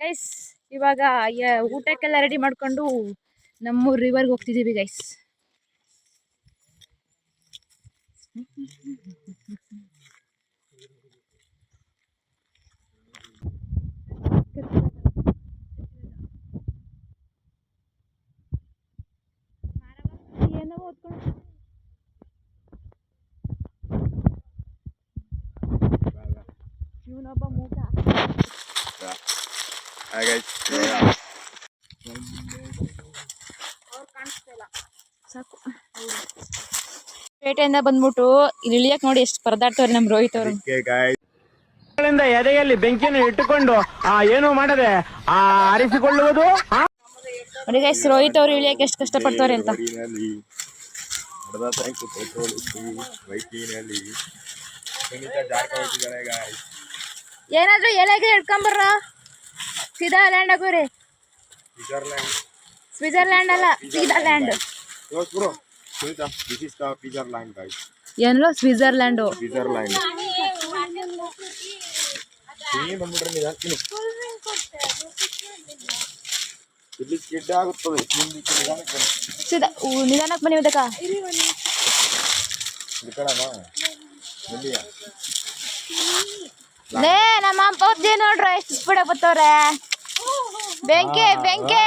Guys ಇವಾಗ ಊಟಕ್ಕೆಲ್ಲ ready ಮಾಡ್ಕೊಂಡು ನಮ್ಮೂರು ರಿವರ್ಗೆ ಹೋಗ್ತಿದ್ದೀವಿ ಗೈಸ್. ಇವನೊಬ್ಬ ಮೂಟ ಸಾಕು. ಪೇಟೆಯಿಂದ ಬಂದ್ಬಿಟ್ಟು ಇಲ್ಲಿ ಇಳಿಯಕ್ ನೋಡಿ ಎಷ್ಟು ಪರದಾಡ್ತವ್ರೆ ನಮ್ ರೋಹಿತ್ ಅವರು. ಎದೆಯಲ್ಲಿ ಬೆಂಕಿಯನ್ನು ಇಟ್ಟುಕೊಂಡು ಏನು ಮಾಡದೆ ಆರಿಸಿಕೊಳ್ಳುವುದು. ನೋಡಿ ಗೈಸ್ ರೋಹಿತ್ ಅವರು ಇಳಿಯಕ್ಕೆ ಎಷ್ಟು ಕಷ್ಟ ಪಡ್ತವ್ರೆ ಅಂತ. ಏನಾದ್ರು ಎಲೆಗೆ ಹಿಡ್ಕೊಂಬರ್ರ ಸೀದಾ ಲ್ಯಾಂಡ್ ಆಗೋರಿ. ಸ್ವಿಟ್ಜರ್ಲ್ಯಾಂಡ್ ಅಲ್ಲ ಸೀದಾಲ್ಯಾಂಡ್. ಏನೋ ಸ್ವಿಟ್ಜರ್ಲ್ಯಾಂಡು. ನಿಧಾನಕ್ಕೆ ಬನ್ನಿ ಉದಕ್ಕ. ನಮ್ಮ ಅಪ್ಪಾಜಿ ನೋಡ್ರ ಎಷ್ಟು ಸ್ಪೀಡ್ ಬರ್ತವ್ರೆ. ಬೆಂಕಿ ಬೆಂಕಿ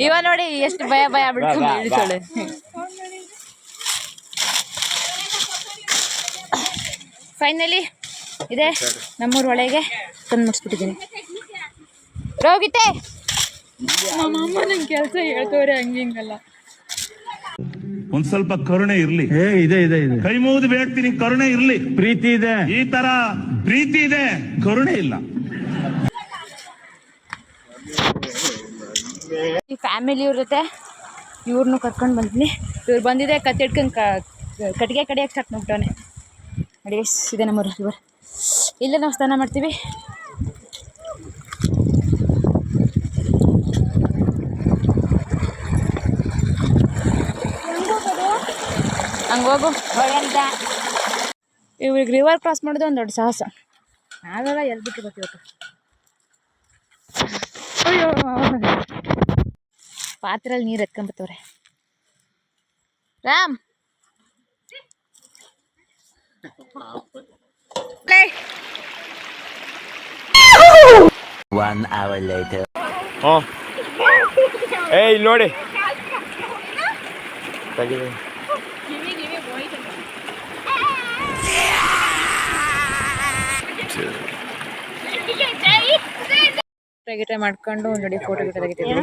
ಇವ ನೋಡಿ ಎಷ್ಟು ಭಯ ಭಯ ಬಿಡ್ಕೊಂಡು ಇಳಿಸೋಳೆ. ಫೈನಲಿ ಇದೆ ನಮ್ಮೂರ ಒಳಗೆ ತಂದು ಮುಗಿಸ್ಬಿಟ್ಟಿದ್ದೀನಿ. ರೋಗಿತೆ ನಮ್ಮಮ್ಮ ನಂಗೆ ಕೆಲಸ ಹೇಳ್ತವ್ರೆ ಹಂಗಿಂಗಲ್ಲ. ಒಂದ್ ಸ್ವಲ್ಪ ಕರುಣೆ ಇರ್ಲಿ. ಇದೆ ಇದೆ ಇದೆ, ಕೈ ಮುಗಿದು ಬೇಡ್ತೀನಿ, ಕರುಣೆ ಇರ್ಲಿ. ಪ್ರೀತಿ ಇದೆ, ಈ ತರ ಪ್ರೀತಿ ಇದೆ, ಕರುಣೆ ಇಲ್ಲ. ಈ ಫ್ಯಾಮಿಲಿ ಇವ್ರ ಜೊತೆ ಇವ್ರನ್ನೂ ಕರ್ಕೊಂಡು ಬಂದಿನಿ. ಇವ್ರು ಬಂದಿದೆ ಕತ್ತೆ ಹಿಡ್ಕೊಂಡು ಕಟ್ಟಿಗೆ ಕಡಿಯಕ್ಕೆ ಸ್ಟಾರ್ಟ್ ಮಾಡ್ಬಿಟ್ಟವನೆ. ನೋಡಿ ಇದೆ ನಮ್ಮ ರಿವರ್. ಇಲ್ಲೇ ನಾವು ಸ್ನಾನ ಮಾಡ್ತೀವಿ. ಹಂಗೋಗು ಇವ್ರಿಗೆ ರಿವರ್ ಕ್ರಾಸ್ ಮಾಡೋದು ಒಂದು ದೊಡ್ಡ ಸಾಹಸ. ನಾವೆಲ್ಲ ಎಲ್ಲಿ ಬಿಟ್ಟು ಬರ್ತೀವಪ್ಪ. ಅಯ್ಯೋ ಪಾತ್ರೆಯಲ್ಲಿ ನೀರು ಎತ್ಕೊಂಬತ್ತವ್ರೆ. Ram 1 hour later. ಏಯ್ ನೋಡಿ ಗಿಟ ಮಾಡ್ಕೊಂಡು ನೋಡಿ ಫೋಟೋ ಗಿಟ ತೆಗಿತಿದ್ವಿ.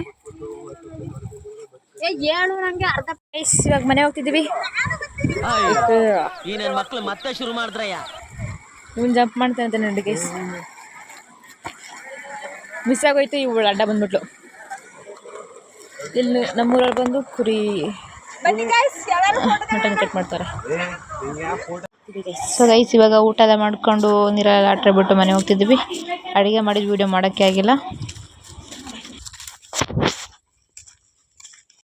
ಹೇಳು ನಂಗೆ ಅರ್ಧ ಪ್ರೈಸ್. ಇವಾಗ ಮನೆ ಹೋಗ್ತಿದ್ದೀವಿ. ಈ ನನ್ನ ಮಕ್ಳು ಮತ್ತೆ ಶುರು ಮಾಡಿದ್ರಯ್ಯ. ಇವನ್ ಜಂಪ್ ಮಾಡ್ತಾನೆ ನೋಡಿ ಗೈಸ್. ಮಿಸ್ ಆಗೋಯ್ತು. ಇವಳು ಅಡ್ಡ ಬಂದ್ಬಿಟ್ಲು. ಇಲ್ಲಿ ನಮ್ಮೂರಲ್ಲಿ ಬಂದು ಕುರಿ ಮಟನ್ ಕಟ್ ಮಾಡ್ತಾರೆ. ಸೊ ಗೈಸ್ ಇವಾಗ ಊಟ ಎಲ್ಲ ಮಾಡ್ಕೊಂಡು ನೀರೆಲ್ಲ ಆಟ ಬಿಟ್ಟು ಮನೆ ಹೋಗ್ತಿದ್ವಿ. ಅಡುಗೆ ಮಾಡಿದ ವಿಡಿಯೋ ಮಾಡೋಕ್ಕೆ ಆಗಿಲ್ಲ.